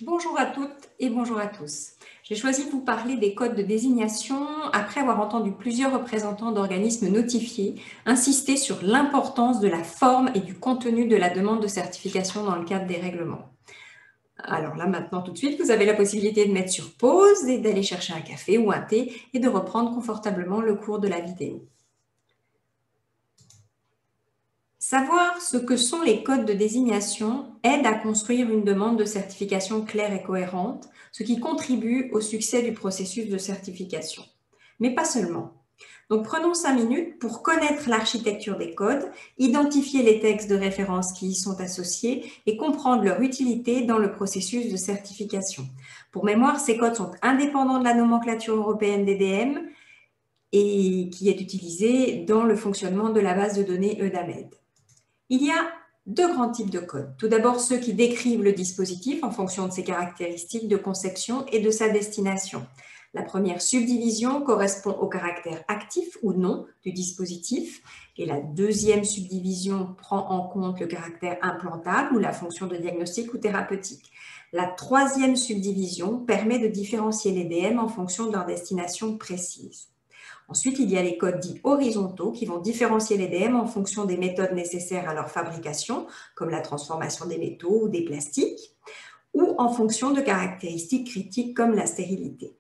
Bonjour à toutes et bonjour à tous. J'ai choisi de vous parler des codes de désignation après avoir entendu plusieurs représentants d'organismes notifiés insister sur l'importance de la forme et du contenu de la demande de certification dans le cadre des règlements. Alors là, maintenant, tout de suite, vous avez la possibilité de mettre sur pause et d'aller chercher un café ou un thé et de reprendre confortablement le cours de la vidéo. Savoir ce que sont les codes de désignation aide à construire une demande de certification claire et cohérente, ce qui contribue au succès du processus de certification. Mais pas seulement. Donc prenons 5 minutes pour connaître l'architecture des codes, identifier les textes de référence qui y sont associés et comprendre leur utilité dans le processus de certification. Pour mémoire, ces codes sont indépendants de la nomenclature européenne DDM et qui est utilisée dans le fonctionnement de la base de données EDAMED. Il y a deux grands types de codes. Tout d'abord, ceux qui décrivent le dispositif en fonction de ses caractéristiques de conception et de sa destination. La première subdivision correspond au caractère actif ou non du dispositif et la deuxième subdivision prend en compte le caractère implantable ou la fonction de diagnostic ou thérapeutique. La troisième subdivision permet de différencier les DM en fonction de leur destination précise. Ensuite, il y a les codes dits horizontaux qui vont différencier les DM en fonction des méthodes nécessaires à leur fabrication, comme la transformation des métaux ou des plastiques, ou en fonction de caractéristiques critiques comme la stérilité.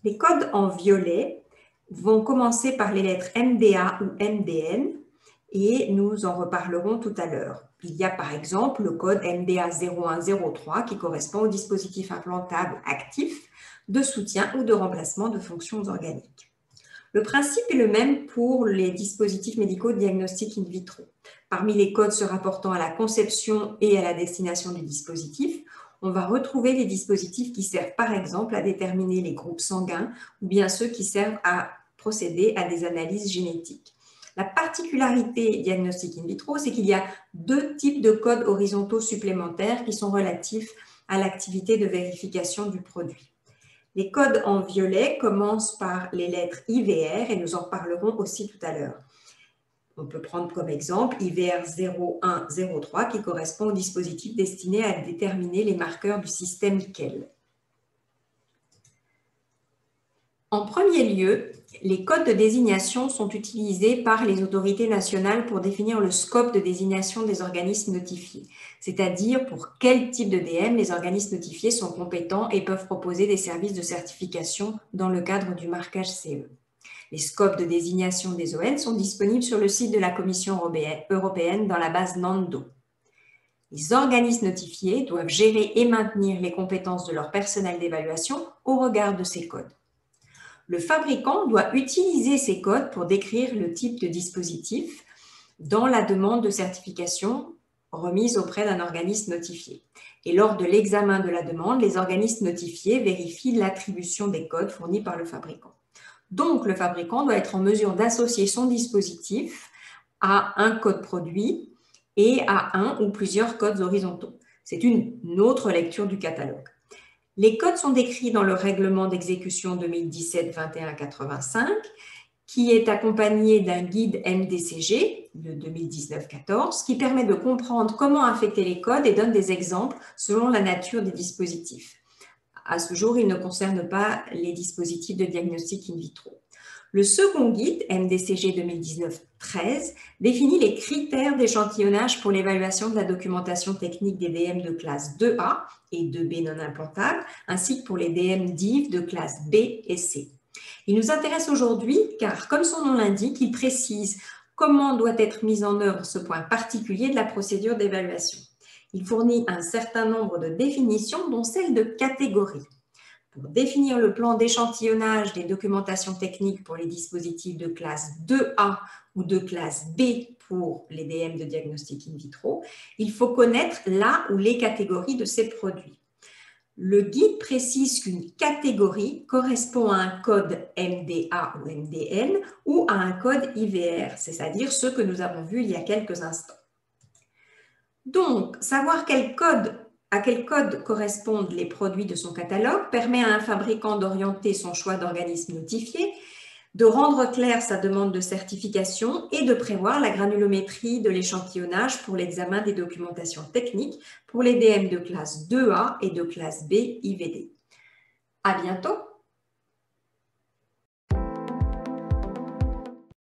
Les codes en violet vont commencer par les lettres MDA ou MDN et nous en reparlerons tout à l'heure. Il y a par exemple le code MDA 0103 qui correspond au dispositif implantable actif de soutien ou de remplacement de fonctions organiques. Le principe est le même pour les dispositifs médicaux de diagnostic in vitro. Parmi les codes se rapportant à la conception et à la destination du dispositif, on va retrouver les dispositifs qui servent par exemple à déterminer les groupes sanguins ou bien ceux qui servent à procéder à des analyses génétiques. La particularité diagnostic in vitro, c'est qu'il y a deux types de codes horizontaux supplémentaires qui sont relatifs à l'activité de vérification du produit. Les codes en violet commencent par les lettres IVR et nous en reparlerons aussi tout à l'heure. On peut prendre comme exemple IVR 0103 qui correspond au dispositif destiné à déterminer les marqueurs du système Kell. En premier lieu, les codes de désignation sont utilisés par les autorités nationales pour définir le scope de désignation des organismes notifiés, c'est-à-dire pour quel type de DM les organismes notifiés sont compétents et peuvent proposer des services de certification dans le cadre du marquage CE. Les scopes de désignation des ON sont disponibles sur le site de la Commission européenne dans la base NANDO. Les organismes notifiés doivent gérer et maintenir les compétences de leur personnel d'évaluation au regard de ces codes. Le fabricant doit utiliser ces codes pour décrire le type de dispositif dans la demande de certification remise auprès d'un organisme notifié. Et lors de l'examen de la demande, les organismes notifiés vérifient l'attribution des codes fournis par le fabricant. Donc, le fabricant doit être en mesure d'associer son dispositif à un code produit et à un ou plusieurs codes horizontaux. C'est une autre lecture du catalogue. Les codes sont décrits dans le règlement d'exécution 2017-2185 qui est accompagné d'un guide MDCG de 2019-14 qui permet de comprendre comment affecter les codes et donne des exemples selon la nature des dispositifs. À ce jour, il ne concerne pas les dispositifs de diagnostic in vitro. Le second guide, MDCG 2019-13, définit les critères d'échantillonnage pour l'évaluation de la documentation technique des DM de classe 2A et 2B non implantables, ainsi que pour les DM DIV de classe B et C. Il nous intéresse aujourd'hui car, comme son nom l'indique, il précise comment doit être mis en œuvre ce point particulier de la procédure d'évaluation. Il fournit un certain nombre de définitions, dont celle de catégorie. Pour définir le plan d'échantillonnage des documentations techniques pour les dispositifs de classe 2A ou de classe B pour les DM de diagnostic in vitro, il faut connaître la ou les catégories de ces produits. Le guide précise qu'une catégorie correspond à un code MDA ou MDN ou à un code IVR, c'est-à-dire ceux que nous avons vus il y a quelques instants. Donc, savoir à quel code correspondent les produits de son catalogue permet à un fabricant d'orienter son choix d'organisme notifié de rendre claire sa demande de certification et de prévoir la granulométrie de l'échantillonnage pour l'examen des documentations techniques pour les DM de classe 2A et de classe B IVD. À bientôt!